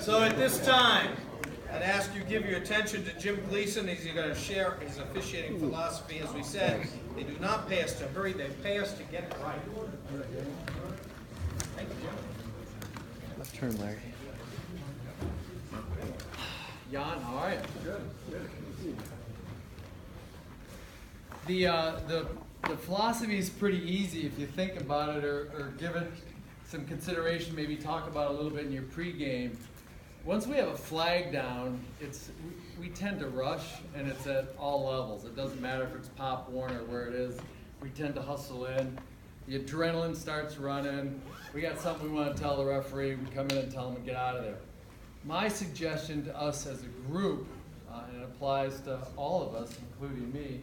So at this time, I'd ask you give your attention to Jim Gleason. He's going to share his officiating philosophy. As we said, they do not pay us to hurry, they pay us to get it right. Thank you, Jim. Left turn, Larry. Jan, how are you? Good. The philosophy is pretty easy if you think about it or give it some consideration, maybe talk about it a little bit in your pregame. Once we have a flag down, we tend to rush, and it's at all levels. It doesn't matter if it's Pop Warner or where it is. We tend to hustle in. The adrenaline starts running. We got something we want to tell the referee. We come in and tell them to get out of there. My suggestion to us as a group, and it applies to all of us, including me,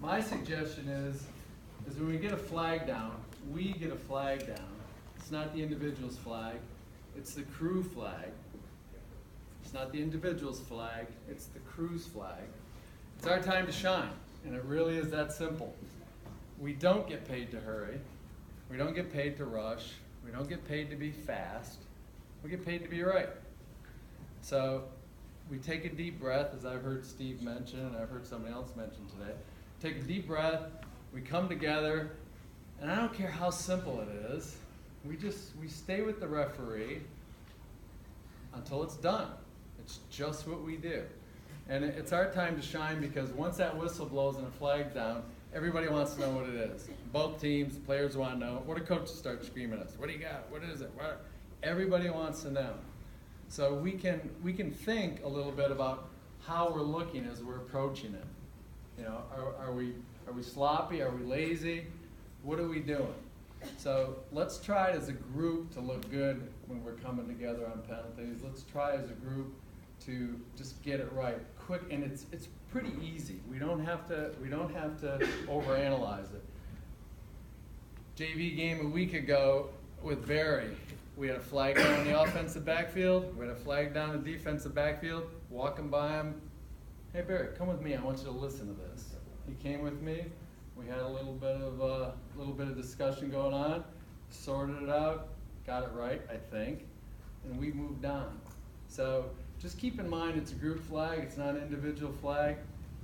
my suggestion is when we get a flag down, we get a flag down. It's not the individual's flag, it's the crew flag. It's not the individual's flag, it's the crew's flag. It's our time to shine, and it really is that simple. We don't get paid to hurry, we don't get paid to rush, we don't get paid to be fast, we get paid to be right. So we take a deep breath, as I've heard Steve mention, and I've heard somebody else mention today. Take a deep breath, we come together, and I don't care how simple it is, we stay with the referee until it's done. It's just what we do. And it's our time to shine, because once that whistle blows and a flag's down, everybody wants to know what it is. Both teams, players want to know. What do coaches start screaming at us? What do you got? What is it? What? Everybody wants to know. So we can think a little bit about how we're looking as we're approaching it. You know, are we sloppy? Are we lazy? What are we doing? So let's try as a group to look good when we're coming together on penalties. Let's try as a group to just get it right quick, and it's pretty easy. We don't have to overanalyze it. JV game a week ago with Barry. We had a flag down in the offensive backfield. We had a flag down in the defensive backfield. Walking by him, hey Barry, come with me. I want you to listen to this. He came with me. We had a little bit of discussion going on. Sorted it out. Got it right, I think, and we moved on. So just keep in mind it's a group flag. It's not an individual flag.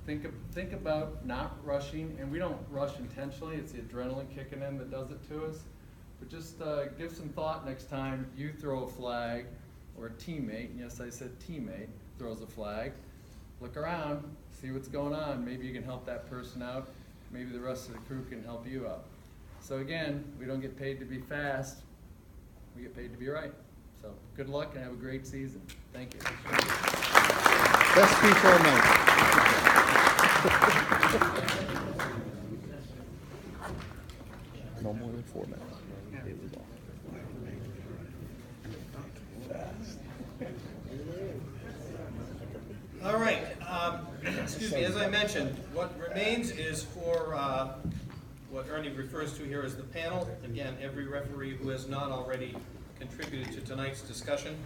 Think about not rushing, and we don't rush intentionally. It's the adrenaline kicking in that does it to us. But just give some thought next time you throw a flag, or a teammate, and yes, I said teammate, throws a flag. Look around, see what's going on. Maybe you can help that person out. Maybe the rest of the crew can help you out. So again, we don't get paid to be fast. We get paid to be right. So good luck and have a great season. Thank you. Best speech all night. No more than 4 minutes. It was all. Fast. All right. Excuse me. As I mentioned, what remains is for what Ernie refers to here as the panel. Again, every referee who has not already contributed to tonight's discussion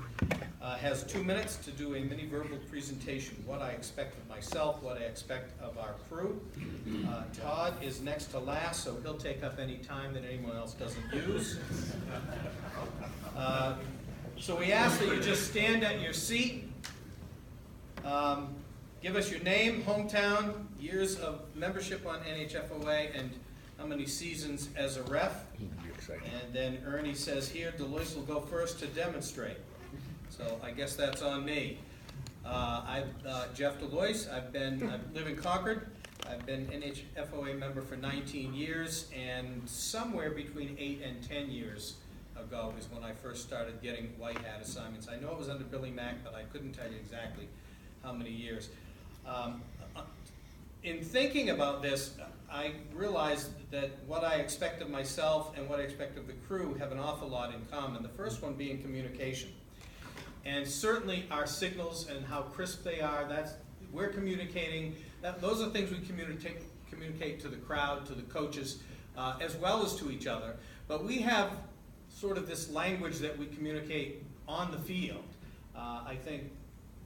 has 2 minutes to do a mini verbal presentation. What I expect of myself, what I expect of our crew. Todd is next to last, so he'll take up any time that anyone else doesn't use. So we ask that you just stand at your seat. Give us your name, hometown, years of membership on NHFOA, and how many seasons as a ref. And then Ernie says here, Delois will go first to demonstrate. So I guess that's on me. I'm Jeff Delois. I live in Concord. I've been NHFOA member for 19 years, and somewhere between 8 and 10 years ago was when I first started getting white hat assignments. I know it was under Billy Mack, but I couldn't tell you exactly how many years. In thinking about this, I realized that what I expect of myself and what I expect of the crew have an awful lot in common. The first one being communication. And certainly our signals and how crisp they are, we're communicating. Those are things we communicate to the crowd, to the coaches, as well as to each other. But we have sort of this language that we communicate on the field. I think,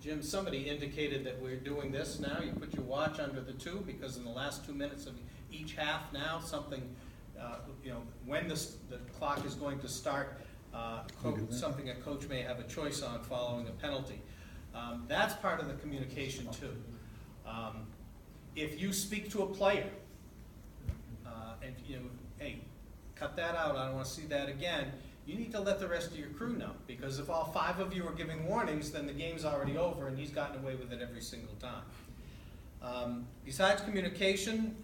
Jim, somebody indicated that we're doing this now. You put your watch under the 2, because in the last 2 minutes of each half now, something, when the clock is going to start, something a coach may have a choice on following a penalty. That's part of the communication too. If you speak to a player, and hey, cut that out, I don't want to see that again, you need to let the rest of your crew know, because if all 5 of you are giving warnings, then the game's already over and he's gotten away with it every single time. Besides communication,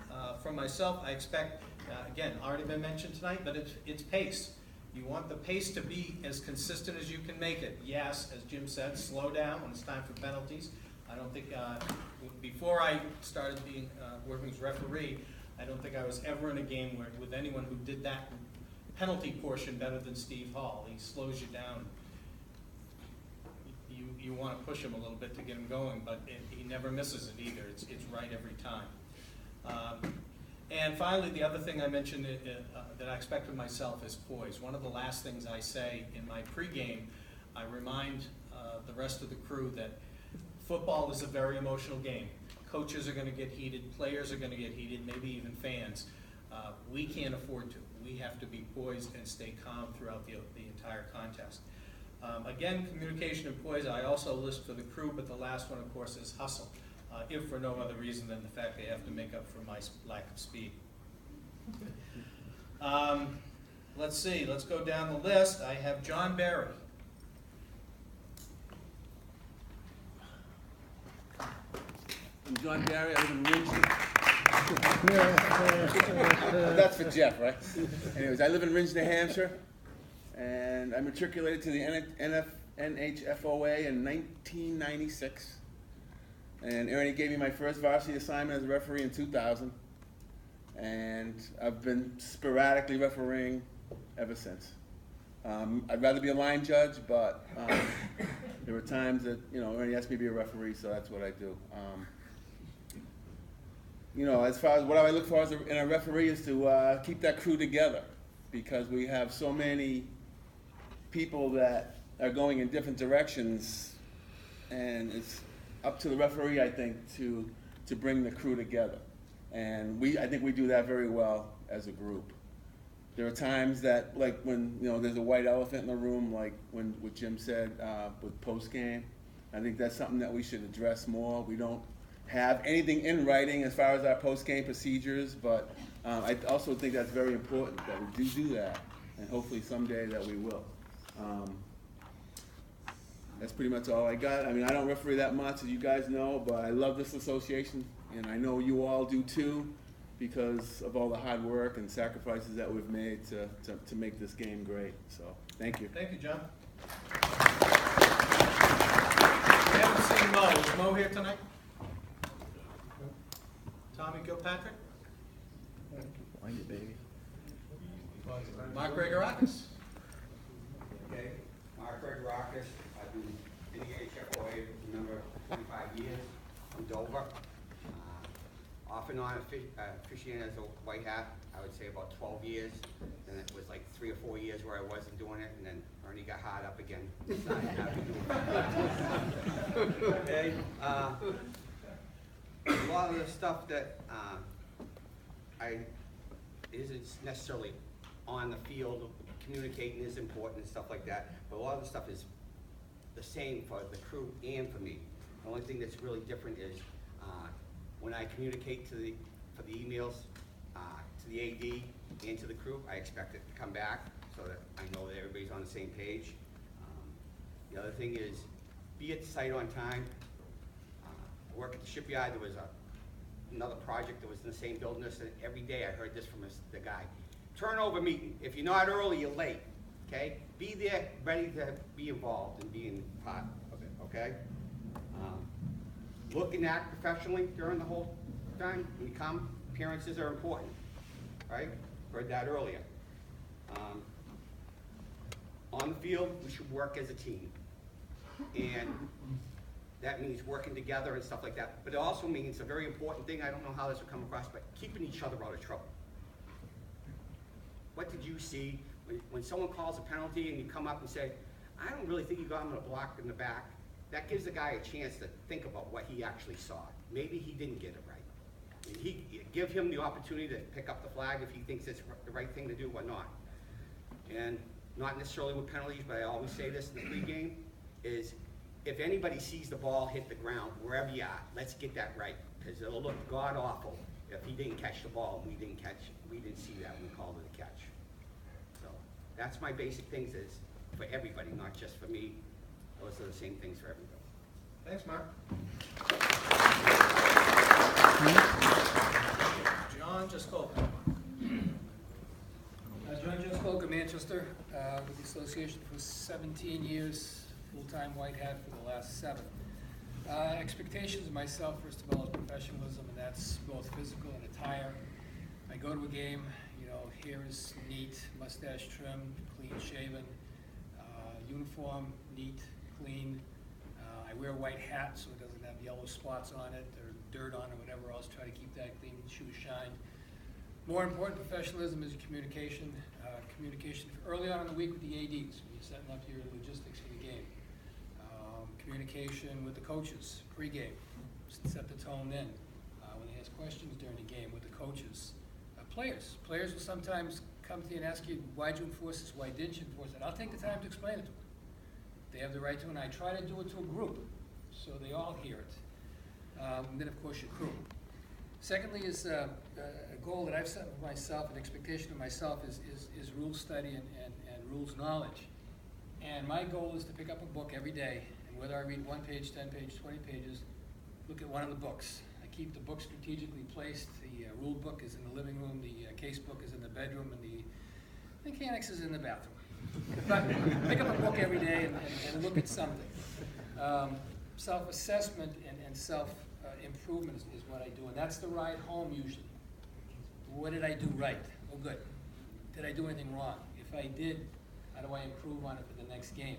from myself, I expect, again, already been mentioned tonight, but it's pace. You want the pace to be as consistent as you can make it. Yes, as Jim said, slow down when it's time for penalties. I don't think, before I started being working as referee, I don't think I was ever in a game with anyone who did that penalty portion better than Steve Hall. He slows you down. You want to push him a little bit to get him going, but he never misses it either. It's right every time. And finally, the other thing I mentioned that I expect of myself is poise. One of the last things I say in my pregame, I remind the rest of the crew that football is a very emotional game. Coaches are going to get heated, players are going to get heated, maybe even fans. We can't afford to. We have to be poised and stay calm throughout the entire contest. Again, communication and poise, I also list for the crew, but the last one, of course, is hustle, if for no other reason than the fact they have to make up for my lack of speed. Let's see, let's go down the list. I have John Barry. I'm John Barry, I live in Ringe. That's for Jeff, right? Anyways, I live in Ringe, New Hampshire, and I matriculated to the NHFOA in 1996. And Ernie gave me my first varsity assignment as a referee in 2000. And I've been sporadically refereeing ever since. I'd rather be a line judge, but there were times that, Ernie asked me to be a referee, so that's what I do. As far as what I look for in a referee is to keep that crew together, because we have so many people that are going in different directions, and it's up to the referee, I think, to bring the crew together. And I think we do that very well as a group. There are times that, like when there's a white elephant in the room, like what Jim said with post game. I think that's something that we should address more. We don't have anything in writing as far as our post-game procedures, but I also think that's very important that we do that, and hopefully someday that we will. That's pretty much all I got. I mean, I don't referee that much, as you guys know, but I love this association, and I know you all do too, because of all the hard work and sacrifices that we've made to make this game great. So, thank you. Thank you, John. We haven't seen Mo. Is Mo here tonight? Tommy Kilpatrick? Wind it, baby. Mark Gregorakis? Okay, Mark Gregorakis, I've been in the NHFOA for number 25 years from Dover. Off and on officiating as a white hat, I would say about 12 years. Then it was like 3 or 4 years where I wasn't doing it, and then Ernie got hard up again. Okay, a lot of the stuff that isn't necessarily on the field, communicating is important and stuff like that, but a lot of the stuff is the same for the crew and for me. The only thing that's really different is when I communicate for the emails to the AD and to the crew, I expect it to come back so that I know that everybody's on the same page. The other thing is be at the site on time. I work at the shipyard. There was another project that was in the same building. And every day I heard this from the guy. Turnover meeting. If you're not early, you're late. Okay? Be there, ready to be involved and be in part of it. Okay? Look and act professionally during the whole time. When you come, appearances are important. Right? Heard that earlier. On the field, we should work as a team. And that means working together and stuff like that. But it also means a very important thing, I don't know how this will come across, but keeping each other out of trouble. What did you see when someone calls a penalty and you come up and say, I don't really think you got him in a block in the back? That gives the guy a chance to think about what he actually saw. Maybe he didn't get it right. And give him the opportunity to pick up the flag if he thinks it's the right thing to do or not. And not necessarily with penalties, but I always say this in the pregame, is if anybody sees the ball hit the ground, wherever you are, let's get that right, because it'll look god-awful if he didn't catch the ball and we didn't see that, we called it a catch. So, that's my basic things is, for everybody, not just for me. Those are the same things for everybody. Thanks, Mark. John Jaskoka. John Jaskoka, Manchester, with the association for 17 years, full-time white hat for the last 7. Expectations of myself, first of all, is professionalism, and that's both physical and attire. I go to a game, you know, hair is neat, mustache trimmed, clean shaven, uniform, neat, clean. I wear a white hat so it doesn't have yellow spots on it or dirt on it, whatever else. Try to keep that clean, shoes shine. More important, professionalism is communication. Communication early on in the week with the ADs when you're setting up your logistics for the game. Communication with the coaches pre-game, set the tone then. When they ask questions during the game with the coaches. Players will sometimes come to you and ask you, why'd you enforce this? Why didn't you enforce it? I'll take the time to explain it to them. They have the right to, and I try to do it to a group so they all hear it. And then, of course, your crew. Secondly is a goal that I've set for myself, an expectation of myself is rules study and rules knowledge. And my goal is to pick up a book every day, and whether I read 1 page, 10 pages, 20 pages, look at one of the books. I keep the book strategically placed. The rule book is in the living room, the case book is in the bedroom, and the mechanics is in the bathroom. But pick up a book every day and look at something. Self-assessment and self-improvement is what I do, and that's the ride home usually. What did I do right? Oh, good. Did I do anything wrong? If I did, how do I improve on it for the next game?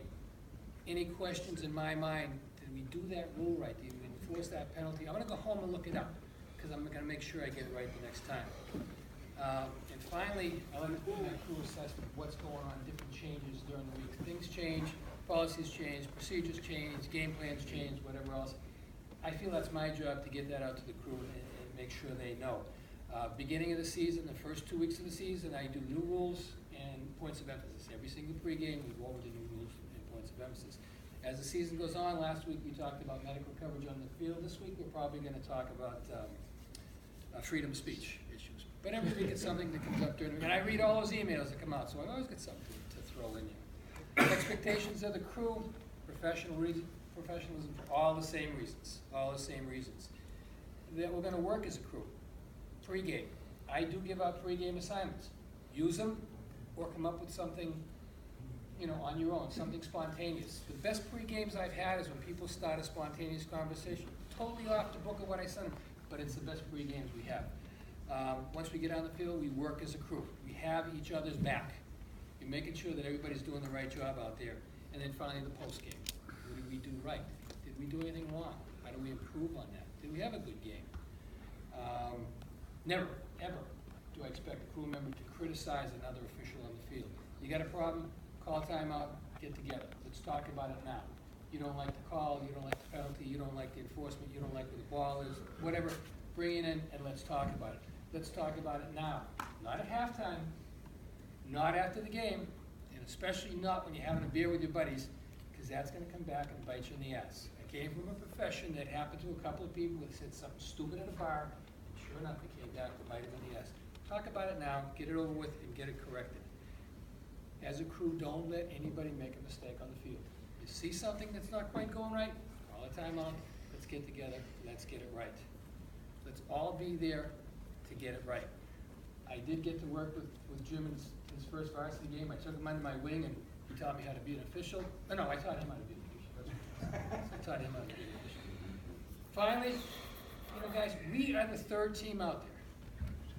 Any questions in my mind, did we do that rule right? Did we enforce that penalty? I'm going to go home and look it up, because I'm going to make sure I get it right the next time. And finally, I like to do that crew assessment, what's going on, different changes during the week. Things change, policies change, procedures change, game plans change, whatever else. I feel that's my job to get that out to the crew and make sure they know. Beginning of the season, the first 2 weeks of the season, I do new rules and points of emphasis. Every single pregame, we go over the new rules and points of emphasis. As the season goes on, last week we talked about medical coverage on the field. This week we're probably going to talk about freedom of speech issues. But every week it's something that comes up during the week. And I read all those emails that come out, so I always get something to throw in here. Expectations of the crew, professionalism for all the same reasons. All the same reasons. That we're going to work as a crew. Pre-game. I do give out pre-game assignments. Use them or come up with something, you know, on your own, something spontaneous. The best pre-games I've had is when people start a spontaneous conversation. Totally off the book of what I sent them, but it's the best pre-games we have. Once we get on the field, we work as a crew. We have each other's back. You're making sure that everybody's doing the right job out there. And then finally the post-game. What did we do right? Did we do anything wrong? How do we improve on that? Did we have a good game? Never, ever do I expect a crew member to criticize another official on the field. You got a problem? Call timeout, get together. Let's talk about it now. You don't like the call, you don't like the penalty, you don't like the enforcement, you don't like where the ball is, whatever, bring it in and let's talk about it. Let's talk about it now. Not at halftime, not after the game, and especially not when you're having a beer with your buddies, because that's going to come back and bite you in the ass. I came from a profession that happened to a couple of people that said something stupid at a bar, and sure enough, it came back to bite them in the ass. Talk about it now, get it over with, and get it corrected. As a crew, don't let anybody make a mistake on the field. You see something that's not quite going right, all the time on, let's get together, let's get it right. Let's all be there to get it right. I did get to work with Jim in his first varsity game. I took him under my wing and he taught me how to be an official. No, I taught him how to be an official. I taught him how to be an official. Finally, you know, guys, we are the third team out there.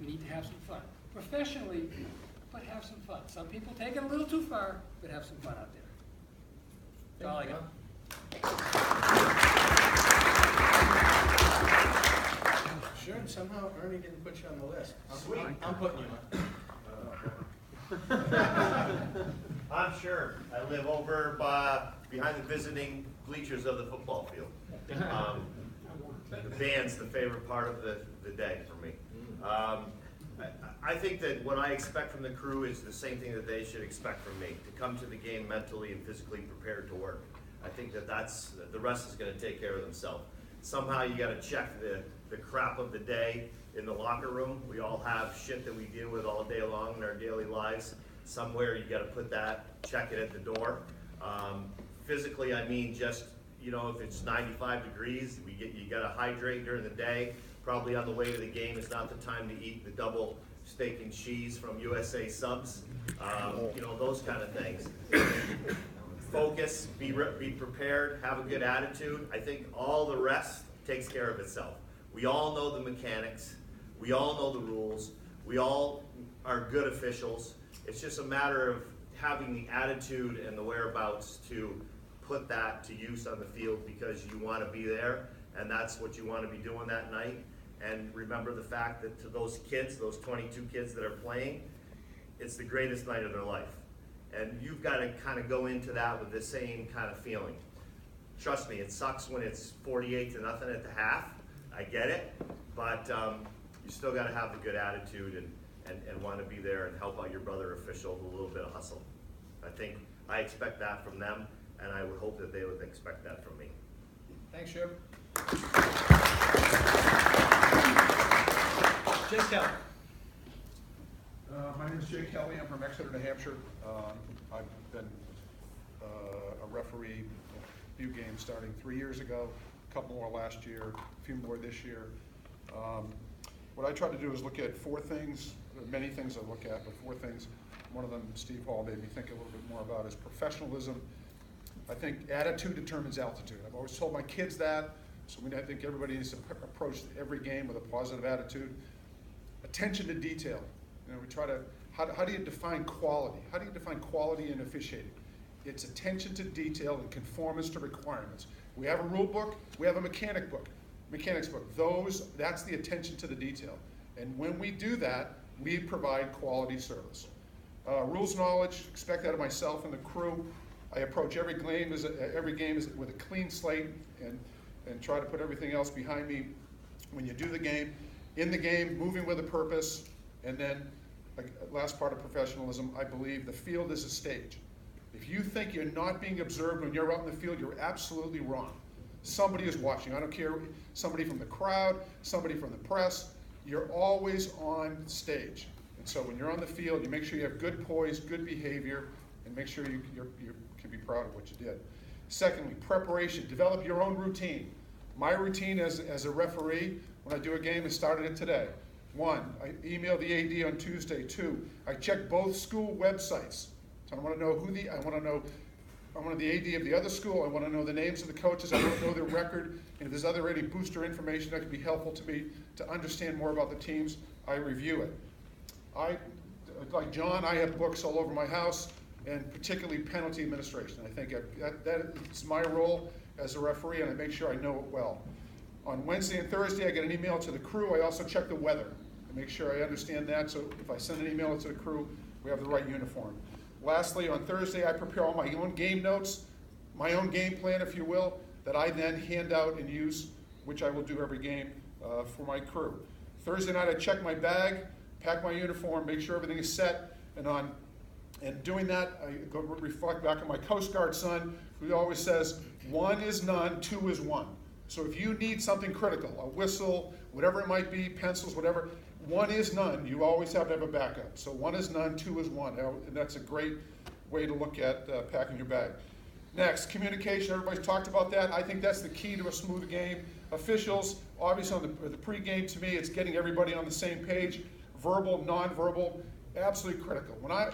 We need to have some fun. Professionally, but have some fun. Some people take it a little too far, but have some fun out there. That's all I got. Sure, somehow Ernie didn't put you on the list. Sweet. I'm putting you on. I'm sure. I live over behind the visiting bleachers of the football field. The band's the favorite part of the day for me. I think that what I expect from the crew is the same thing that they should expect from me, to come to the game mentally and physically prepared to work. I think that the rest is gonna take care of themselves. Somehow you gotta check the crap of the day in the locker room. We all have shit that we deal with all day long in our daily lives. Somewhere you gotta put that, check it at the door. Physically, I mean just, you know, if it's 95 degrees, you gotta hydrate during the day. Probably on the way to the game, it's not the time to eat the double steak and cheese from USA Subs. You know, those kind of things. Focus, be prepared, have a good attitude. I think all the rest takes care of itself. We all know the mechanics. We all know the rules. We all are good officials. It's just a matter of having the attitude and the whereabouts to put that to use on the field because you want to be there and that's what you want to be doing that night. And remember the fact that to those kids, those 22 kids that are playing, it's the greatest night of their life. And you've got to kind of go into that with the same kind of feeling. Trust me, it sucks when it's 48-0 at the half. I get it, but you still got to have the good attitude and want to be there and help out your brother official with a little bit of hustle. I expect that from them, and I would hope that they would expect that from me. Thanks, Shib. Jake Kelly. My name is Jake Kelly. I'm from Exeter, New Hampshire. I've been a referee a few games starting 3 years ago, a couple more last year, a few more this year. What I try to do is look at four things. There are many things I look at, but four things. One of them, Steve Hall made me think a little bit more about, is professionalism. I think attitude determines altitude. I've always told my kids that, so I think everybody needs to approach every game with a positive attitude. Attention to detail. You know, we try to, how do you define quality? How do you define quality in officiating? It's attention to detail and conformance to requirements. We have a rule book, we have a mechanics book. That's the attention to the detail. And when we do that, we provide quality service. Rules knowledge, expect that of myself and the crew. I approach every game with a clean slate and try to put everything else behind me when you do the game. In the game, moving with a purpose, and then, last part of professionalism, I believe the field is a stage. If you think you're not being observed when you're out in the field, you're absolutely wrong. Somebody is watching. I don't care, somebody from the crowd, somebody from the press, you're always on stage. And so when you're on the field, you make sure you have good poise, good behavior, and make sure you can be proud of what you did. Secondly, preparation. Develop your own routine. My routine as a referee, when I do a game, I started it today. 1, I email the AD on Tuesday. 2, I check both school websites. So I want to know I want the AD of the other school. I want to know the names of the coaches. I want to know their record. And if there's any booster information that could be helpful to me to understand more about the teams, I review it. Like John, I have books all over my house, and particularly penalty administration. I think that's my role as a referee, and I make sure I know it well. On Wednesday and Thursday, I get an email to the crew. I also check the weather and make sure I understand that. So if I send an email to the crew, we have the right uniform. Lastly, on Thursday, I prepare all my own game notes, my own game plan, if you will, that I then hand out and use, which I will do every game for my crew. Thursday night, I check my bag, pack my uniform, make sure everything is set, and doing that, I go reflect back on my Coast Guard son, who always says, 1 is none, 2 is 1. So if you need something critical, a whistle, whatever it might be, pencils, whatever, 1 is none, you always have to have a backup. So 1 is none, 2 is 1. And that's a great way to look at packing your bag. Next, communication. Everybody's talked about that. I think that's the key to a smooth game. Officials, obviously on the pregame, to me, it's getting everybody on the same page. Verbal, nonverbal, absolutely critical. When I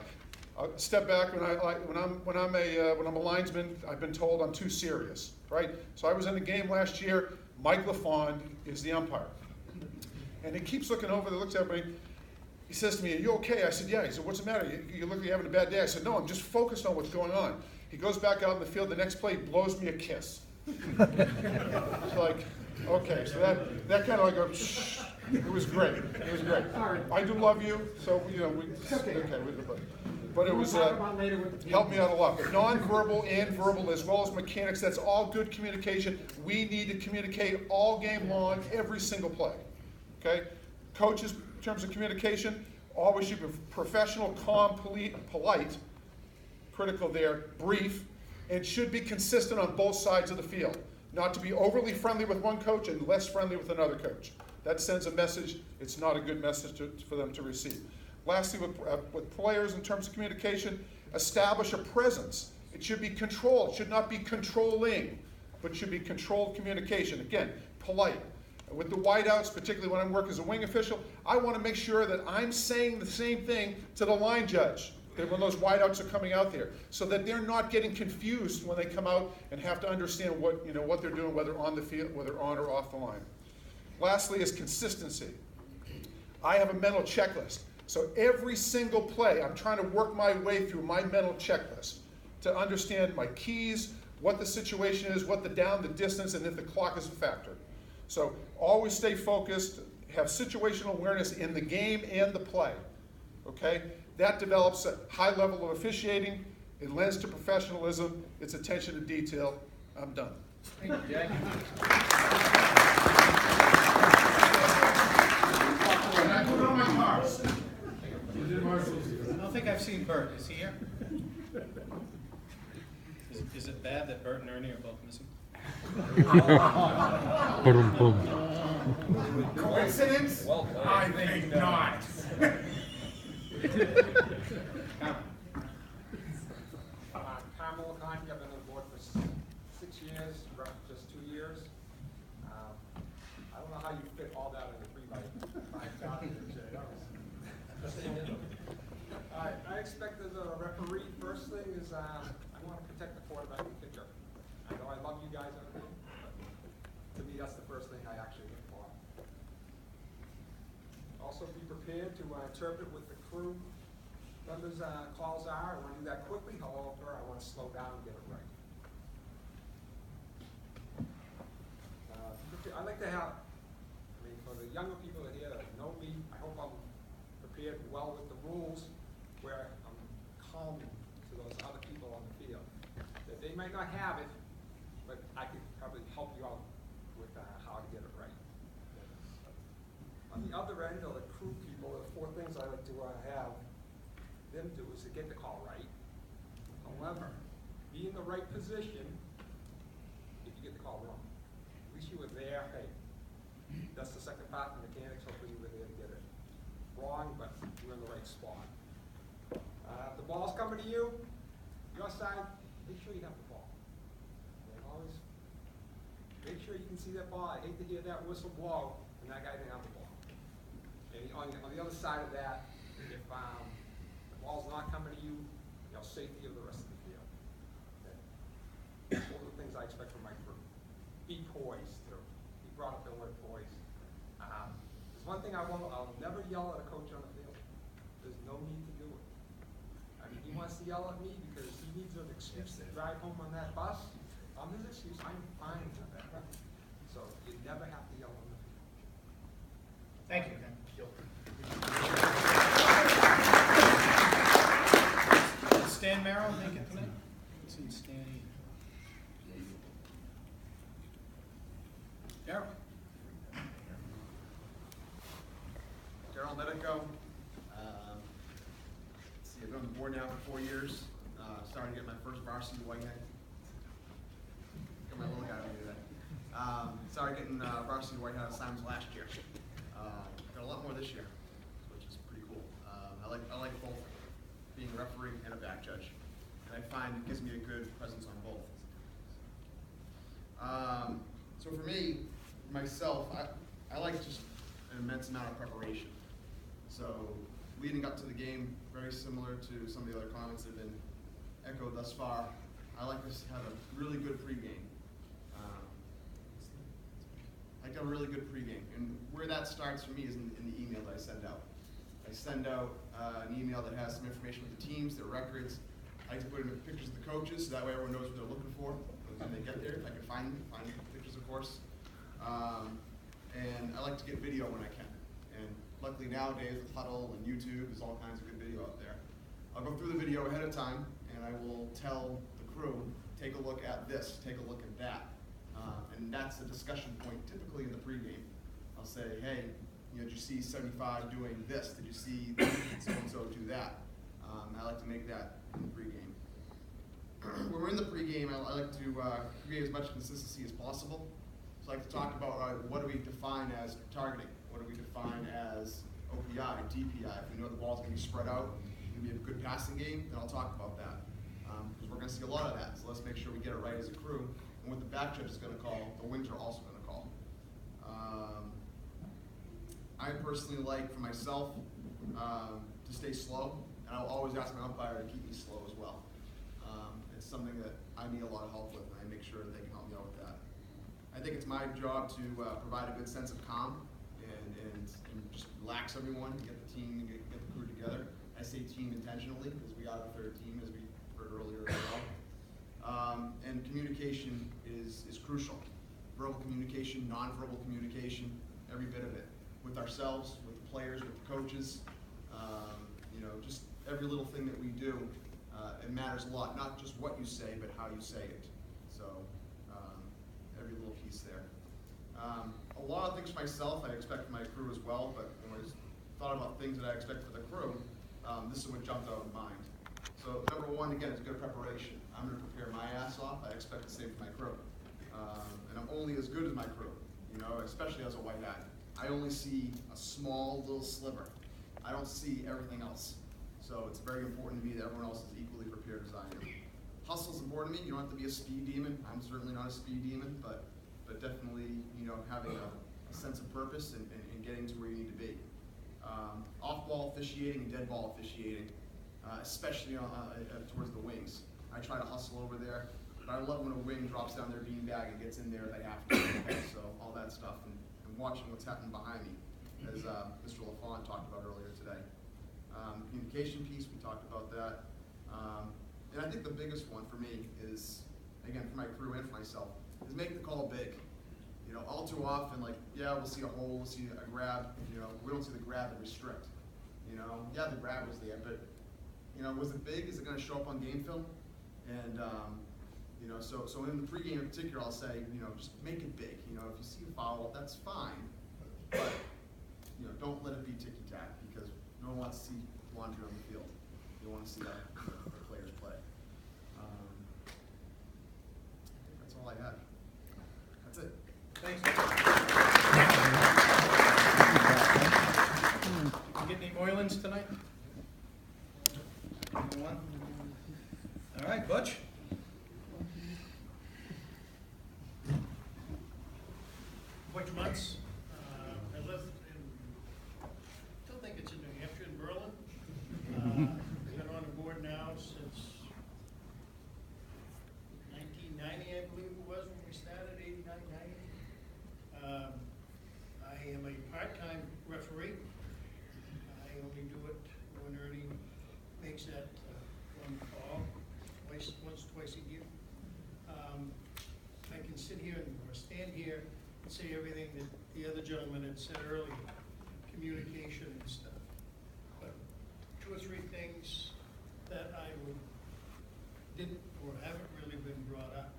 step back, when I'm a linesman, I've been told I'm too serious, right? So I was in the game last year. Mike LaFond is the umpire, and he keeps looking over. He looks at me. He says to me, "Are you okay?" I said, "Yeah." He said, "What's the matter? You look like you're having a bad day." I said, "No, I'm just focused on what's going on." He goes back out in the field. The next play, blows me a kiss. It's like, okay, so that kind of like a shh. It was great. It was great. I do love you, so but it was helped me out a lot. But non-verbal and verbal, as well as mechanics, that's all good communication. We need to communicate all game long, every single play. Okay, coaches terms of communication, always should be professional, calm, polite, critical there, brief, and should be consistent on both sides of the field. Not to be overly friendly with one coach and less friendly with another coach. That sends a message, it's not a good message for them to receive. Lastly, with players in terms of communication, establish a presence. It should be controlled, it should not be controlling, but should be controlled communication. Again, polite. With the wideouts, particularly when I'm working as a wing official, I want to make sure that I'm saying the same thing to the line judge when those wideouts are coming out there, so that they're not getting confused when they come out and have to understand what they're doing, whether on the field, whether on or off the line. Lastly is consistency. I have a mental checklist. So every single play, I'm trying to work my way through my mental checklist to understand my keys, what the situation is, what the down, the distance, and if the clock is a factor. So always stay focused, have situational awareness in the game and the play, okay? That develops a high level of officiating, it lends to professionalism, it's attention to detail. I'm done. Thank you, Jack. I put on my cars. I don't think I've seen Bert. Is he here? Is it bad that Bert and Ernie are both missing? Coincidence? I think not. Carmel Conti, I've been on board for 6 years, rep just 2 years. I don't know how you fit all that in a 3x5 document. I expect as a referee, first thing is I want to protect the quarterback and kicker. I know I love you guys on the team, but to me that's the first thing I actually look for. Also be prepared to interpret what the crew members' calls are. I want to do that quickly, however, I want to slow down and get it right. I like to have, for the younger people here that know me, I hope I'm prepared well with the rules where I'm calming to those other people on the field. That they might not have it, but I can probably help you out with how to get it right. On the other end, or the crew people, the 4 things I like to have them do is to get the call right. However, be in the right position if you get the call wrong. At least you were there, hey, that's the second part, the mechanics, hopefully you were there to get it wrong, but you were in the right spot. If the ball's coming to you, your side, make sure you have the ball. And always make sure you can see that ball. I hate to hear that whistle blow and that guy didn't have the ball. And on the other side of that, if the ball's not coming to you, safety of the rest of the field. Okay. Those are the things I expect from my crew. Be poised, too. He brought up the word poised. There's one thing I'll never yell at a coach on the field. There's no need to do it. I mean, he wants to yell at me because he needs an excuse to drive home on that bus. I'm his excuse. I'm fine with that. So you never have to yell on the field. Thank you. Did Stan Merrill make it tonight? Let's see, Stan. Darryl. Daryl Medico. Let's see, I've been on the board now for 4 years. Started to get my first varsity white hat. Got my little guy over here today. Started getting varsity white hat assignments last year. Got a lot more this year, which is pretty cool. I like both, being a referee and a back judge. And I find it gives me a good presence on both. So for me, myself, I like just an immense amount of preparation. So leading up to the game, very similar to some of the other comments that have been echoed thus far, I like to have a really good pregame. I like to have a really good pregame. And where that starts for me is in the email that I send out. I send out an email that has some information with the teams, their records. I like to put in pictures of the coaches, so that way everyone knows what they're looking for when they get there. If I can find pictures, of course. And I like to get video when I can. And luckily nowadays with Huddle and YouTube, there's all kinds of good video out there. I'll go through the video ahead of time, and I will tell the crew, take a look at this, take a look at that. And that's a discussion point typically in the pregame. I'll say, hey, you know, did you see 75 doing this? Did you see so-and-so do that? I like to make that in the pregame. When we're in the pregame, I like to create as much consistency as possible. So I like to talk about what do we define as targeting? What do we define as OPI, DPI? If we know the ball's going to be spread out, going to be a good passing game, then I'll talk about that. Because we're going to see a lot of that. So let's make sure we get it right as a crew. And what the back judge is going to call, the wings are also going to call. I personally like, for myself, to stay slow. And I'll always ask my umpire to keep me slow as well. It's something that I need a lot of help with, and I make sure that they can help me out with that. I think it's my job to provide a good sense of calm and just relax everyone, get the team, get the crew together. I say team intentionally because we are the third team, as we heard earlier as well. And communication is crucial. Verbal communication, nonverbal communication, every bit of it. With ourselves, with the players, with the coaches, you know, just every little thing that we do, it matters a lot, not just what you say, but how you say it. So, every little piece there. A lot of things for myself I expect from my crew as well, but when I thought about things that I expect for the crew, this is what jumped out of mind. So, number one, again, is good preparation. I'm going to prepare my ass off. I expect the same for my crew. And I'm only as good as my crew, you know, especially as a white hat. I only see a small little sliver. I don't see everything else. So it's very important to me that everyone else is equally prepared as I am. Hustle is important to me. You don't have to be a speed demon. I'm certainly not a speed demon, but definitely, you know, having a sense of purpose and getting to where you need to be. Off-ball officiating and dead ball officiating, especially towards the wings. I try to hustle over there, but I love when a wing drops down their beanbag and gets in there. They have to. Okay? So all that stuff and watching what's happening behind me, as Mr. LaFawn talked about earlier today. Communication piece, we talked about that. And I think the biggest one for me is, again, for my crew and for myself, is make the call big. You know, all too often, like, yeah, we'll see a hole, we'll see a grab, you know, we don't see the grab and restrict. You know, yeah, the grab was there, but, you know, was it big? Is it going to show up on game film? And, you know, so in the pregame in particular, I'll say, you know, just make it big. You know, if you see a foul, that's fine, but, you know, don't let it be ticky-tack, because no one wants to see laundry on the field. You want to see that the players play. I think that's all I had. That's it. Thanks. You get any Moylan's tonight? Anyone? All right, Butch. Butch Muntz. I live in, still think it's in New Hampshire, in Berlin. I've been on the board now since 1990, I believe it was, when we started, 89, 90. I am a part-time referee. I only do it when Ernie makes that one call, once, twice a year. I can sit here or stand here and say everything that the other gentleman had said earlier, communication and stuff. But two or three things that didn't or haven't really been brought up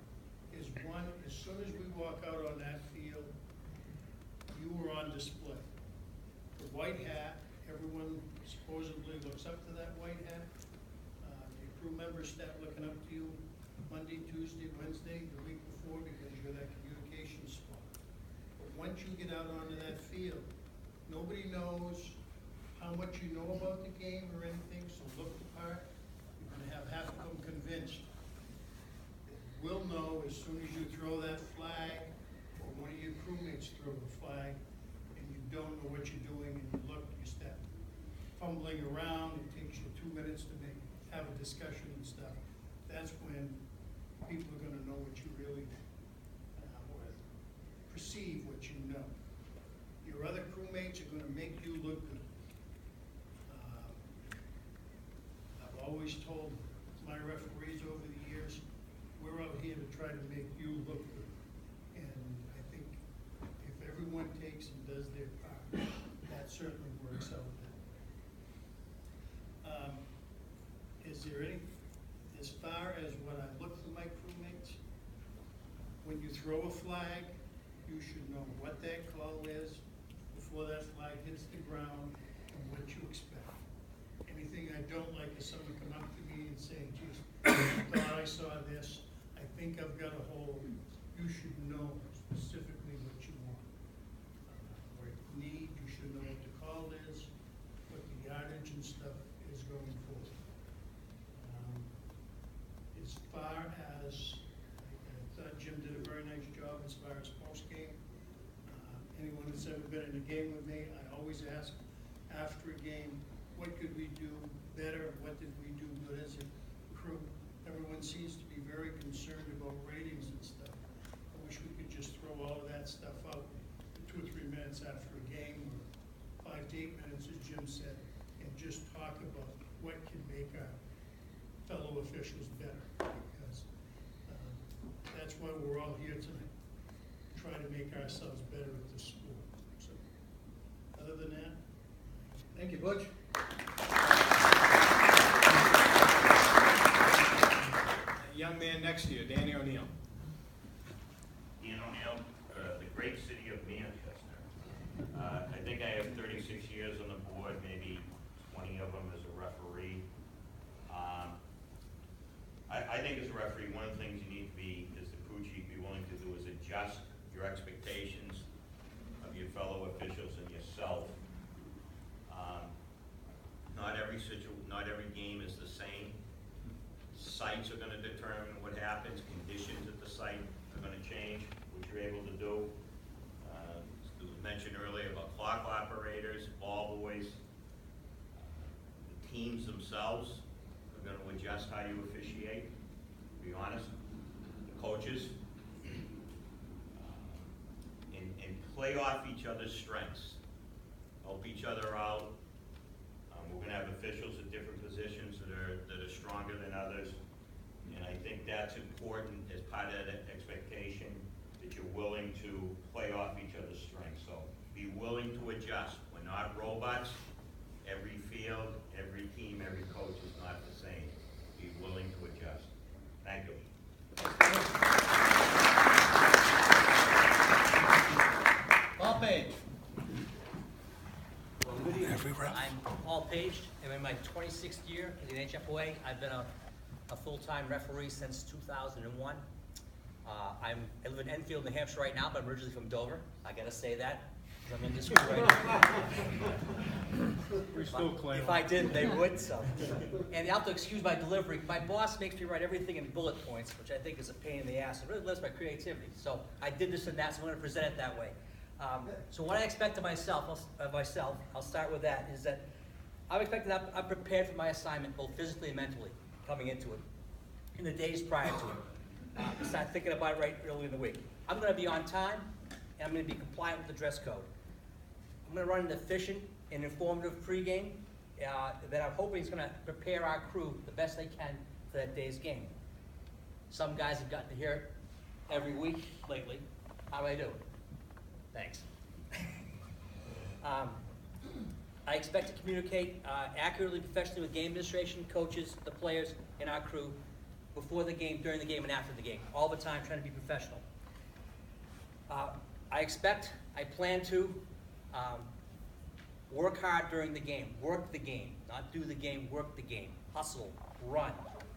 is one, as soon as we walk out on that field, you were on display. The white hat, everyone supposedly looks up to that white hat. Your crew members start looking up to you Monday, Tuesday, Wednesday, the week before, because you're that communication spot. But once you get out onto that field, nobody knows how much you know about the game or anything, so look the part. You're gonna have half of them convinced. We'll know as soon as you throw that flag, or one of your crewmates throw the flag, and you don't know what you're doing, and you look, you start fumbling around, it takes you 2 minutes to have a discussion and stuff. That's when people are gonna know what you really, or perceive what you know. Your other crewmates are gonna make you look good. I've always told my referees over the years, we're out here to try to make you look good. And I think if everyone takes and does their part, that certainly works out. Is there any, as far as when I look for my crewmates, when you throw a flag, you should know what that call is before that flag hits the ground and what you expect. Anything I don't like is someone come up to me and saying, geez, I thought I saw this, I think I've got a hole. You should know specifically what you want. Or if you need, you should know what the call is, what the yardage and stuff is going forward. As far as, I thought Jim did a very nice job as far as post-game. Anyone that's ever been in a game with me, I always ask after a game, what could we do better? What did we do good as a crew? Everyone seems to be very concerned about ratings and stuff. I wish we could just throw all of that stuff out for 2 or 3 minutes after a game, or 5 to 8 minutes, as Jim said, and just talk about what can make our fellow officials better. Because that's why we're all here tonight, try to make ourselves better at the sport. So, other than that, Thank you, Butch. Young man next to you, Danny O'Neill. Ian O'Neill, the great city of Manchester. I think I have 36 years on the board, maybe 20 of them as a referee. I think as a referee, one of the things you need to be, as the crew chief, be willing to do is adjust your expectations of your fellow officials and yourself. Not every game is the same. Sites are going to determine what happens. Conditions at the site are going to change, what you're able to do. It was mentioned earlier about clock operators, ball boys. The teams themselves are going to adjust how you officiate, to be honest. The coaches. And play off each other's strengths. Help each other out. We're going to have officials at different positions that are stronger than others. And I think that's important as part of that expectation, that you're willing to play off each other's strengths. So be willing to adjust. We're not robots. Every field, every team, every coach is not the same. Be willing to adjust. Thank you. Paul Page. Well, good evening. I'm Paul Page. I'm in my 26th year in the NHFOA. I've been a full-time referee since 2001. I live in Enfield, New Hampshire right now, but I'm originally from Dover. I gotta say that, because I'm in this crew right now. If I didn't, they would, so. And you have to excuse my delivery. My boss makes me write everything in bullet points, which I think is a pain in the ass. It really limits my creativity. So I did this and that, so I'm gonna present it that way. So what I expect of myself, I'll start with that, is that I'm expecting that I'm prepared for my assignment, both physically and mentally, coming into it, in the days prior to it. Start thinking about it right early in the week. I'm gonna be on time, and I'm gonna be compliant with the dress code. I'm gonna run an efficient and informative pregame that I'm hoping is gonna prepare our crew the best they can for that day's game. Some guys have gotten to hear it every week lately. How do I do? Thanks. I expect to communicate accurately, professionally with game administration, coaches, the players, and our crew before the game, during the game, and after the game. All the time, trying to be professional. I plan to work hard during the game. Work the game. Not do the game, work the game. Hustle, run,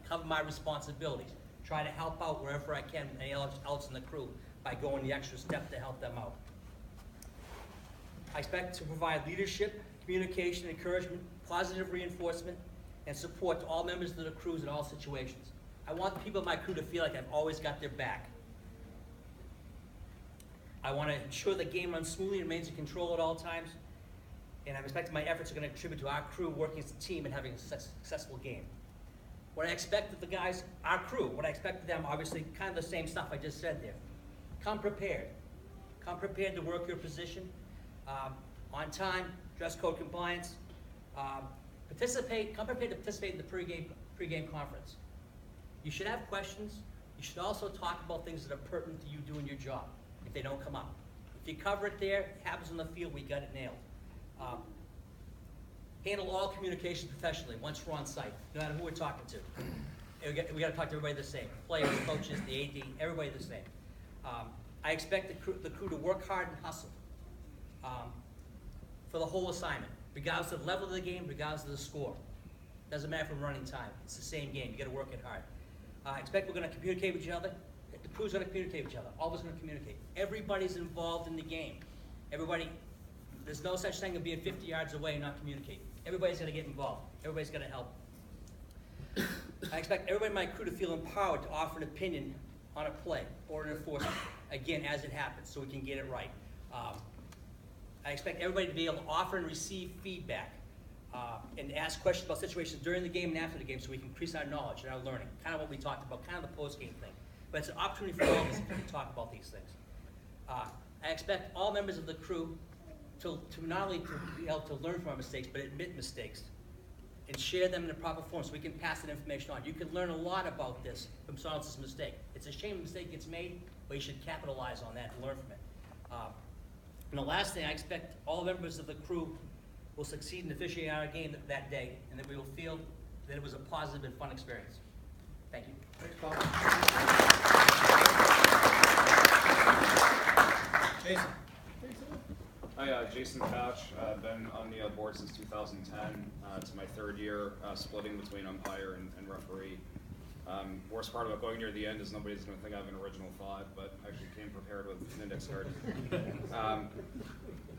cover my responsibilities. Try to help out wherever I can, anyone else in the crew, by going the extra step to help them out. I expect to provide leadership, communication, encouragement, positive reinforcement, and support to all members of the crews in all situations. I want the people of my crew to feel like I've always got their back. I want to ensure the game runs smoothly and remains in control at all times, and I'm expecting my efforts are going to contribute to our crew working as a team and having a successful game. What I expect of the guys, our crew, what I expect of them, obviously, kind of the same stuff I just said there. Come prepared. Come prepared to work your position. On time, dress code compliance. Come prepared to participate in the pregame conference. You should have questions. You should also talk about things that are pertinent to you doing your job, if they don't come up. If you cover it there, it happens on the field, we got it nailed. Handle all communications professionally once we're on site, no matter who we're talking to. We got to talk to everybody the same. Players, coaches, the AD, everybody the same. I expect the crew to work hard and hustle. for the whole assignment, regardless of the level of the game, regardless of the score. Doesn't matter from running time. It's the same game. You got to work it hard. I expect we're going to communicate with each other. The crew's going to communicate with each other. All of us are going to communicate. Everybody's involved in the game. Everybody, there's no such thing as being 50 yards away and not communicating. Everybody's going to get involved. Everybody's going to help. I expect everybody in my crew to feel empowered to offer an opinion on a play or an enforcement, again, as it happens, so we can get it right. I expect everybody to be able to offer and receive feedback and ask questions about situations during the game and after the game so we can increase our knowledge and our learning, kind of what we talked about, kind of the post-game thing. But it's an opportunity for all of us to talk about these things. I expect all members of the crew to not only to be able to learn from our mistakes, but admit mistakes and share them in a proper form so we can pass that information on. You can learn a lot about this from someone else's mistake. It's a shame a mistake gets made, but you should capitalize on that and learn from it. And the last thing, I expect all members of the crew will succeed in officiating our game that day, and that we will feel that it was a positive and fun experience. Thank you. Thanks, Paul. Jason. Hi, Jason Couch. I've been on the board since 2010. It's my third year splitting between umpire and referee. Worst part about going near the end is nobody's going to think I have an original thought, but I actually came prepared with an index card.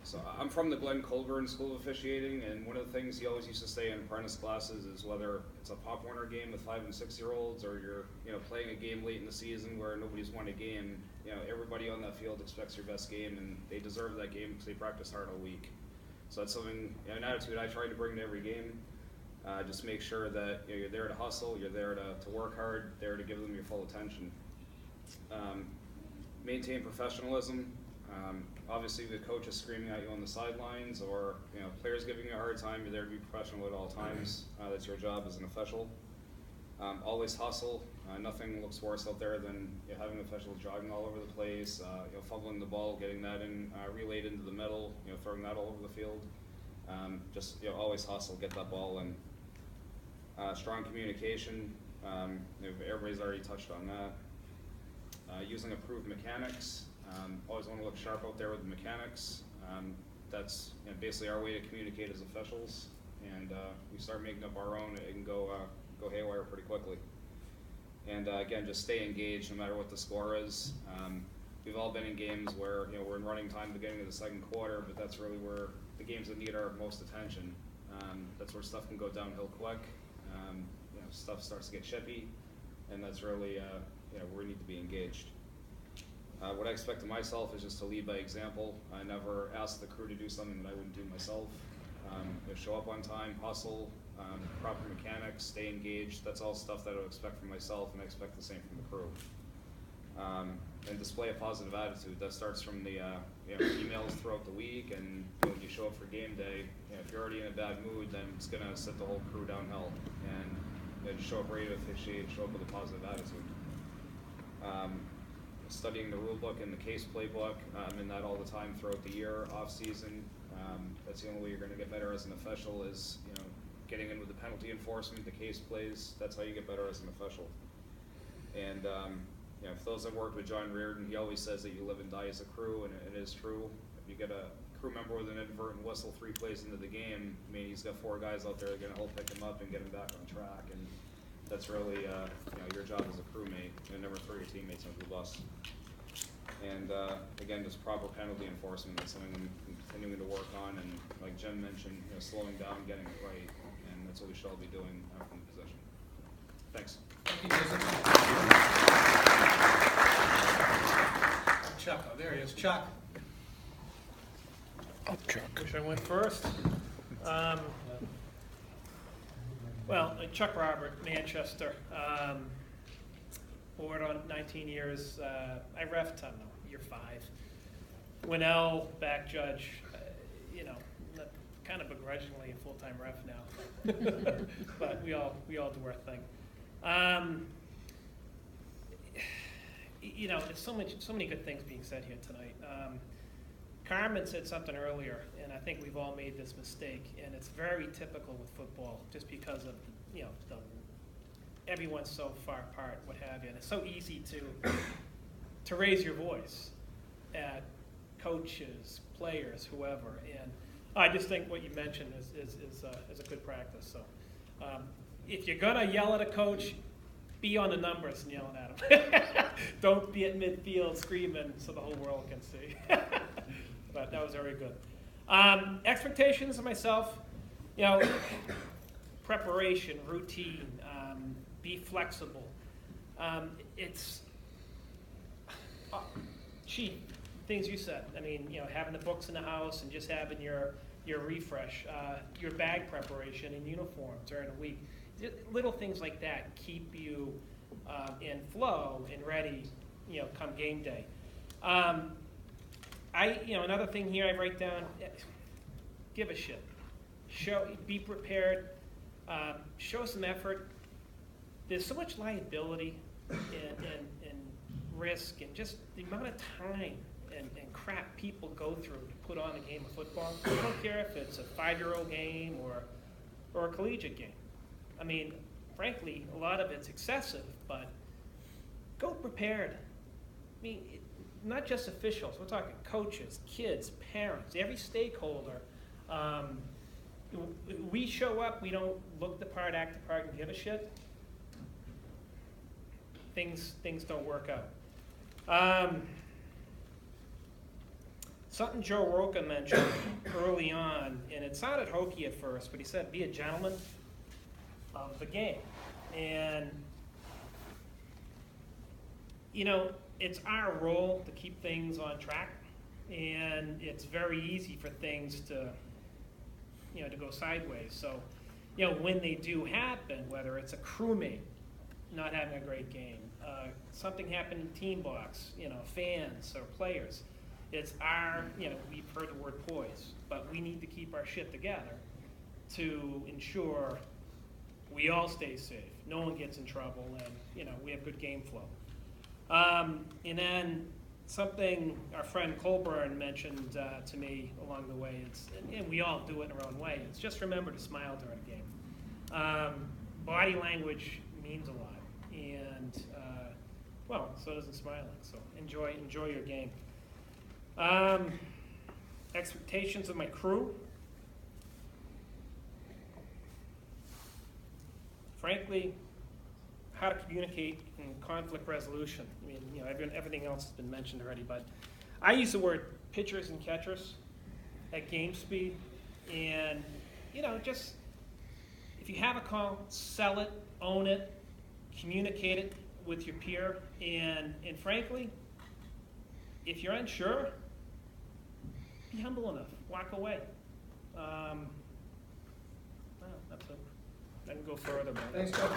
So I'm from the Glenn Colburn School of Officiating, and one of the things he always used to say in apprentice classes is whether it's a Pop Warner game with 5- and 6-year-olds, or you're playing a game late in the season where nobody's won a game, everybody on that field expects your best game, and they deserve that game because they practice hard all week. So that's something, an attitude I try to bring to every game. Just make sure that you're there to hustle, you're there to work hard, there to give them your full attention. Maintain professionalism. Obviously, the coach is screaming at you on the sidelines, or players giving you a hard time. You're there to be professional at all times. That's your job as an official. Always hustle. Nothing looks worse out there than having officials jogging all over the place, fumbling the ball, getting that in, relayed into the middle, throwing that all over the field. Just always hustle, get that ball in. Strong communication. Everybody's already touched on that. Using approved mechanics. Always want to look sharp out there with the mechanics. That's basically our way to communicate as officials, and we start making up our own, it can go haywire pretty quickly. And again, just stay engaged no matter what the score is. We've all been in games where we're in running time at the beginning of the second quarter, but that's really where the games that need our most attention. That's where stuff can go downhill quick. Stuff starts to get chippy, and that's really where we need to be engaged. What I expect of myself is just to lead by example. I never ask the crew to do something that I wouldn't do myself. Show up on time, hustle, proper mechanics, stay engaged. That's all stuff that I would expect from myself, and I expect the same from the crew. And display a positive attitude. That starts from the emails throughout the week, and when you show up for game day, if you're already in a bad mood, then it's going to set the whole crew downhill. And just show up ready to officiate, show up with a positive attitude. Studying the rule book and the case playbook, I'm in that all the time throughout the year, off season. That's the only way you're going to get better as an official is getting in with the penalty enforcement, the case plays. That's how you get better as an official. And for those that worked with John Reardon, he always says that you live and die as a crew, and it is true. If you get a crew member with an inadvertent whistle 3 plays into the game, I mean, he's got 4 guys out there that are going to help pick him up and get him back on track. And that's really your job as a crewmate, and never throw your teammates under the bus. And again, just proper penalty enforcement. That's something I'm continuing to work on, and like Jim mentioned, slowing down, getting it right, and that's what we should all be doing from the position. Thanks. Thank you, Jason. Chuck, oh, there he is. Chuck. Wish I went first. Well, Chuck Robert, Manchester. Board on 19 years. I reffed, year 5. Winnell, back judge, kind of begrudgingly a full-time ref now. But we all do our thing. There's so many good things being said here tonight. Carmen said something earlier, and I think we've all made this mistake, and it's very typical with football, just because of everyone's so far apart, what have you, and it's so easy to raise your voice at coaches, players, whoever, and I just think what you mentioned is a good practice, so. If you're gonna yell at a coach, be on the numbers and yelling at him. Don't be at midfield screaming so the whole world can see. But that was very good. Expectations of myself, you know, preparation, routine, be flexible. It's, Chief, things you said. I mean, you know, having the books in the house and just having your refresh, your bag preparation and uniform during the week. Little things like that keep you in flow and ready, you know, come game day. You know, another thing here I write down, give a shit. Be prepared, show some effort. There's so much liability and risk and just the amount of time and crap people go through to put on a game of football. I don't care if it's a 5-year-old game or a collegiate game. I mean, frankly, a lot of it's excessive, but go prepared. I mean, not just officials, we're talking coaches, kids, parents, every stakeholder. We show up, we don't look the part, act the part, and give a shit. Things don't work out. Something Joe Roca mentioned early on, and it sounded hokey at first, but he said, be a gentleman of the game. And, you know, it's our role to keep things on track, and it's very easy for things to, you know, to go sideways. So, you know, when they do happen, whether it's a crewmate not having a great game, something happened in team box, you know, fans or players, it's our, you know, we've heard the word poise, but we need to keep our shit together to ensure we all stay safe, no one gets in trouble, and, you know, we have good game flow. And then something our friend Colburn mentioned to me along the way, and we all do it in our own way, it's just remember to smile during a game. Body language means a lot, and, well, so does smiling, so enjoy your game. Expectations of my crew. Frankly, how to communicate and conflict resolution. I mean, you know, everything else has been mentioned already, but I use the word pitchers and catchers at game speed, and, you know, just, if you have a call, sell it, own it, communicate it with your peer, and frankly, if you're unsure, be humble enough, walk away. Well, that's it. I can go further, but. Thanks, Coach.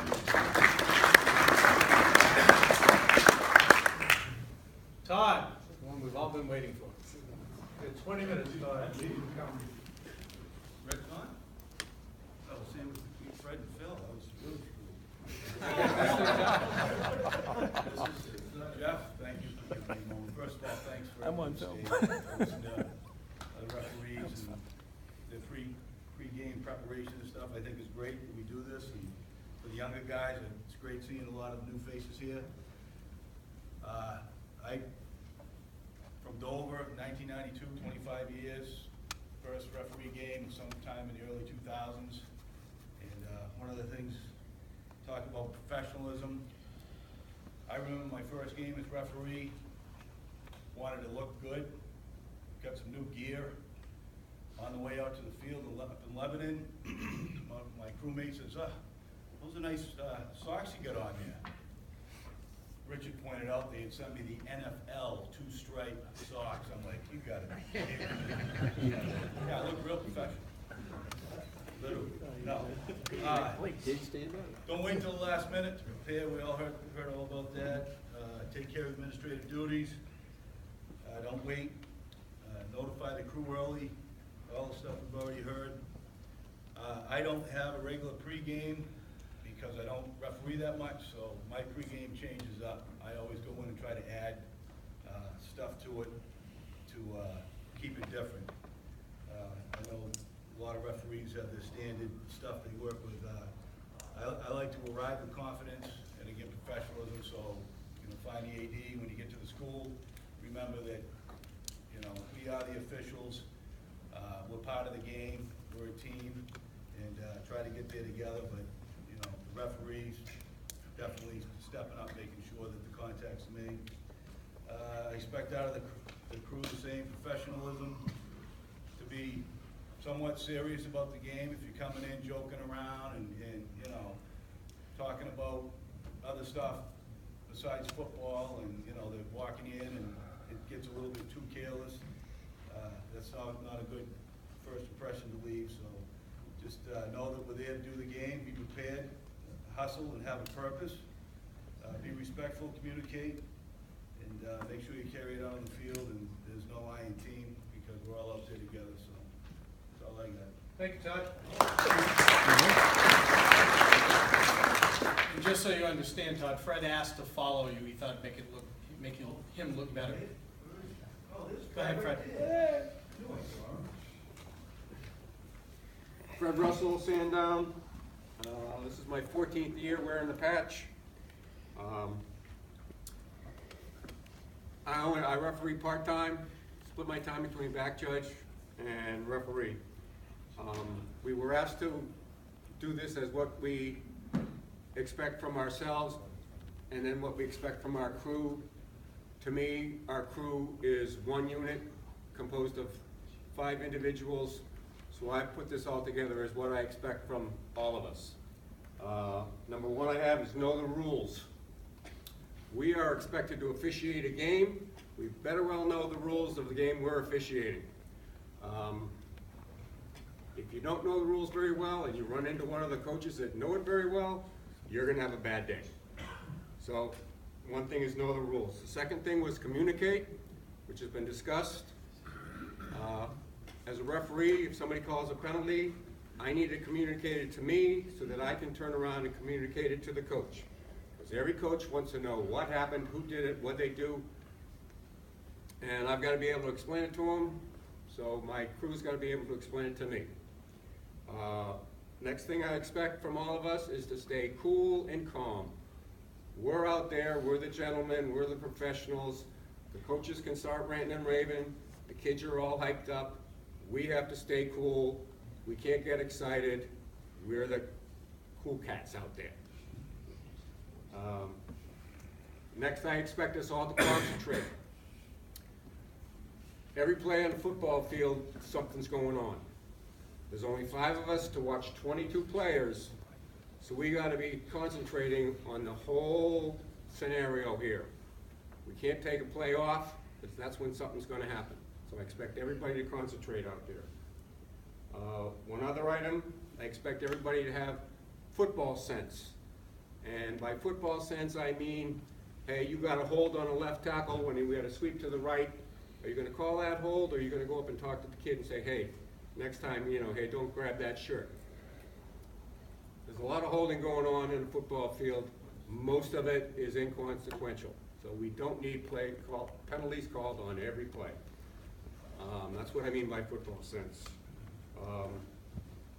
Todd, the one we've all been waiting for. 20 minutes, Todd. Rick on? Oh, same with Fred and Phil. That was really cool. Jeff, thank you for giving me a moment. First of all, thanks for I'm on film. The referees and the pre-game preparation and stuff. I think it's great that we do this, and for the younger guys, it's great seeing a lot of new faces here. From Dover, 1992, 25 years, first referee game sometime in the early 2000s. And one of the things, talk about professionalism. I remember my first game as referee, wanted to look good, got some new gear. On the way out to the field up in Lebanon, my crewmate says, those are nice socks you got on there. Richard pointed out they had sent me the NFL 2-stripe socks. I'm like, you gotta be kidding me. Yeah, I look real professional. Literally, no. Don't wait till the last minute to prepare. We all heard all about that. Take care of administrative duties. Don't wait. Notify the crew early. All the stuff we've already heard. I don't have a regular pregame because I don't referee that much, so my pregame changes up. I always go in and try to add stuff to it to keep it different. I know a lot of referees have their standard stuff they work with. I like to arrive with confidence and again professionalism, so find the AD when you get to the school. Remember that we are the officials. We're part part of the game, we're a team, and try to get there together, but, you know, the referees definitely stepping up, making sure that the contact's made. I expect out of the crew the same professionalism, to be somewhat serious about the game. If you're coming in joking around and you know, talking about other stuff besides football, and, you know, they're walking in and it gets a little bit too careless, that's not a good first impression to leave. So just know that we're there to do the game, be prepared, hustle and have a purpose, be respectful, communicate, and make sure you carry it out on the field, and there's no I in team, because we're all out there together. So that's all I got. Thank you, Todd. And just so you understand, Todd, Fred asked to follow you. He thought it'd make him look better. Go ahead, Fred. Fred Russell, Sandown. This is my 14th year wearing the patch. I referee part-time, split my time between back judge and referee. We were asked to do this as what we expect from ourselves, and then what we expect from our crew. To me, our crew is one unit composed of 5 individuals, so I put this all together as what I expect from all of us. Number one I have is know the rules. We are expected to officiate a game. We better well know the rules of the game we're officiating. If you don't know the rules very well and you run into one of the coaches that know it very well, you're gonna have a bad day. So one thing is know the rules. The second thing was communicate, which has been discussed. As a referee, if somebody calls a penalty, I need to communicate it to me so that I can turn around and communicate it to the coach. Because every coach wants to know what happened, who did it, what they do, and I've got to be able to explain it to them, so my crew's got to be able to explain it to me. Next thing I expect from all of us is to stay cool and calm. We're out there, we're the gentlemen, we're the professionals. The coaches can start ranting and raving, the kids are all hyped up. We have to stay cool, we can't get excited, we're the cool cats out there. Next, I expect us all to concentrate. Every play on the football field, something's going on. There's only 5 of us to watch 22 players, so we gotta be concentrating on the whole scenario here. We can't take a play off, because that's when something's gonna happen. So I expect everybody to concentrate out there. One other item, I expect everybody to have football sense. And by football sense, I mean, hey, you got a hold on a left tackle when we had a sweep to the right. Are you gonna call that hold, or are you gonna go up and talk to the kid and say, hey, next time, you know, hey, don't grab that shirt? There's a lot of holding going on in the football field. Most of it is inconsequential. So we don't need penalties called on every play. That's what I mean by football sense.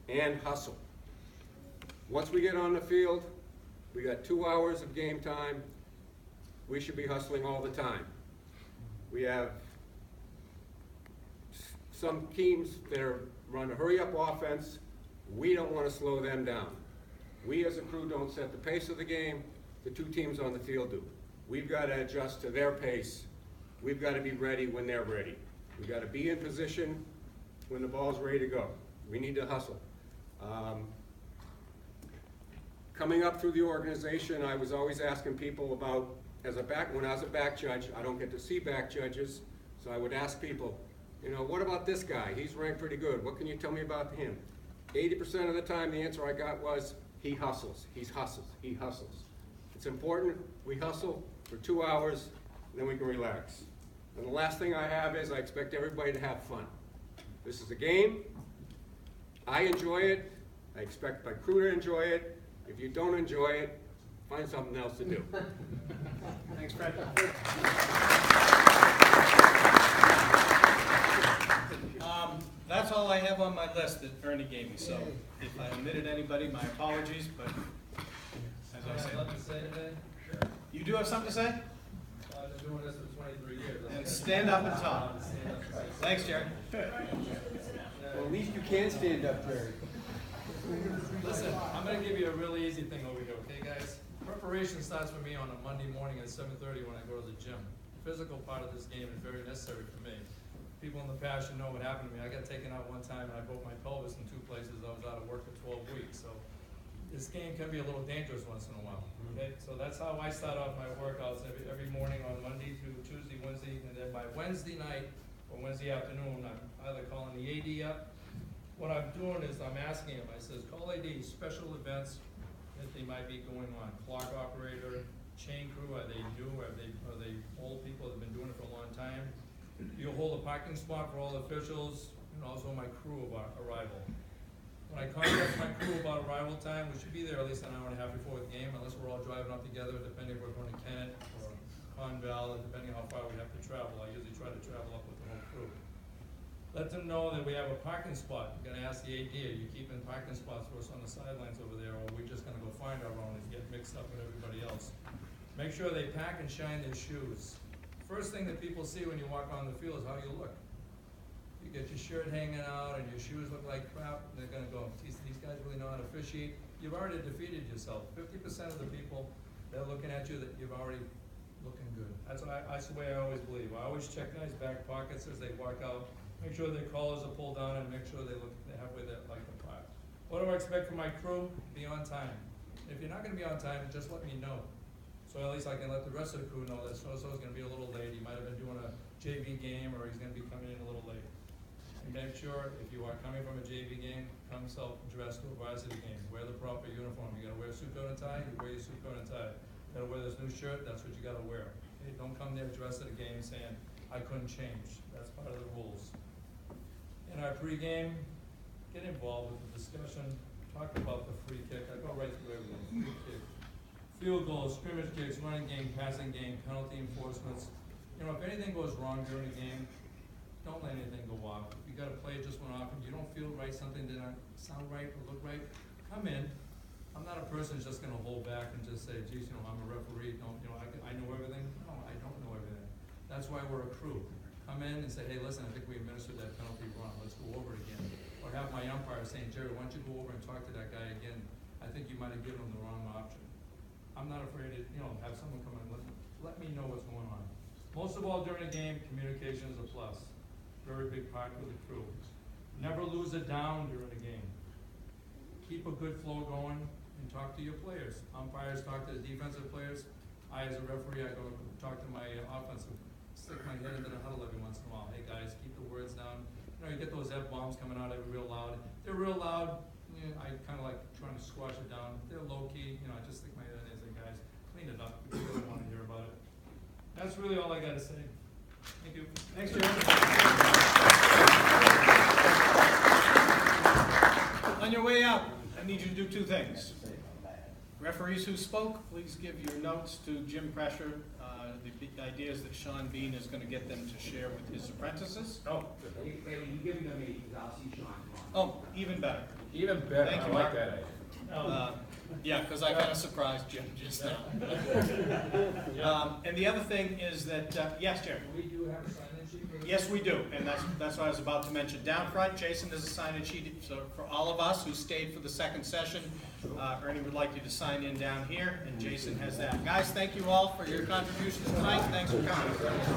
And hustle. Once we get on the field, we got 2 hours of game time. We should be hustling all the time. We have some teams that run a hurry-up offense. We don't want to slow them down. We as a crew don't set the pace of the game. The 2 teams on the field do. We've got to adjust to their pace. We've got to be ready when they're ready. We've got to be in position when the ball's ready to go. We need to hustle. Coming up through the organization, I was always asking people about, when I was a back judge, I don't get to see back judges, so I would ask people, you know, what about this guy? He's ranked pretty good. What can you tell me about him? 80% of the time, the answer I got was, he hustles, he hustles, he hustles. It's important we hustle for 2 hours, and then we can relax. And the last thing I have is I expect everybody to have fun. This is a game. I enjoy it. I expect my crew to enjoy it. If you don't enjoy it, find something else to do. Thanks, Fred. That's all I have on my list that Ernie gave me, so if I omitted anybody, my apologies, but as I said. To say today? Sure. You do have something to say? I've been doing this for 23 years. And stand up and talk. Thanks, Jerry. Yeah, Well, at least you can stand up, Jerry. Listen, I'm gonna give you a really easy thing over here, okay, guys? Preparation starts for me on a Monday morning at 7:30 when I go to the gym. The physical part of this game is very necessary for me. People in the past should know what happened to me. I got taken out one time and I broke my pelvis in 2 places. I was out of work for 12 weeks, so this game can be a little dangerous once in a while, okay? So that's how I start off my workouts every morning on Monday through Tuesday, Wednesday, and then by Wednesday night or Wednesday afternoon, I'm either calling the AD up. What I'm doing is I'm asking him, I says, call AD, special events that they might be going on. Clock operator, chain crew, are they new, are they old people that have been doing it for a long time? You'll hold a parking spot for all officials and also my crew about arrival. When I contact my crew about arrival time, we should be there at least an hour and a half before the game, unless we're all driving up together, depending if we're going to Kennett or Conval, and depending how far we have to travel. I usually try to travel up with the whole crew. Let them know that we have a parking spot. You're gonna ask the AD, are you keeping parking spots for us on the sidelines over there, or are we just gonna go find our own and get mixed up with everybody else? Make sure they pack and shine their shoes. First thing that people see when you walk on the field is how you look. You get your shirt hanging out and your shoes look like crap, and they're gonna go, these guys really know how to officiate. You've already defeated yourself. 50% of the people, they're looking at you that you've already looking good. That's the way I always believe. I always check guys' back pockets as they walk out. Make sure their collars are pulled down and make sure they look halfway there like the part. What do I expect from my crew? Be on time. If you're not gonna be on time, just let me know. So at least I can let the rest of the crew know that so-and-so's gonna be a little late. He might have been doing a JV game or he's gonna be coming in a little late. And make sure if you are coming from a JV game, come self-dressed to a varsity game. Wear the proper uniform. You gotta wear a suit, coat, and tie, you wear your suit, coat, and tie. You gotta wear this new shirt, that's what you gotta wear. Okay? Don't come there dressed at a game saying, I couldn't change. That's part of the rules. In our pregame, get involved with the discussion, talk about the free kick. I go right through everything. Free kick, field goals, scrimmage kicks, running game, passing game, penalty enforcements. You know, if anything goes wrong during a game, don't let anything go off. If you got a play just went off and you don't feel right, something did not sound right or look right, come in. I'm not a person who's just gonna hold back and just say, geez, you know, I'm a referee, I know everything. No, I don't know everything. That's why we're a crew. Come in and say, hey, listen, I think we administered that penalty wrong. Let's go over it again. Or have my umpire saying, Jerry, why don't you go over and talk to that guy again? I think you might have given him the wrong option. I'm not afraid to, have someone come in and let me know what's going on. Most of all, during a game, communication is a plus. Very big part with the crew. Never lose it down during a game. Keep a good flow going and talk to your players. Umpires talk to the defensive players. I, as a referee, I go talk to my offensive. Stick my head into the huddle every once in a while. Hey guys, keep the words down. You get those F-bombs coming out real loud. They're real loud. I kind of like trying to squash it down. They're low key. I just stick my head in and say, guys, clean it up. People really want to hear about it. That's really all I got to say. Thank you. Thanks, Jerry. On your way out, I need you to do 2 things. Referees who spoke, please give your notes to Jim Prescher. The idea is that Sean Bean is going to get them to share with his apprentices. Oh, wait, you give them to me, because I'll see Sean Oh, tomorrow. even better. Even better. Thank you, I like Mark. that idea. Yeah, because I kind of surprised Jim just now. And the other thing is that, yes, Jerry? We do have a sign-in sheet for this? Yes, we do, and that's what I was about to mention. Down front, Jason has a sign-in sheet, so for all of us who stayed for the second session, Ernie would like you to sign in down here, and Jason has that. Guys, thank you all for your contributions tonight. Thanks for coming.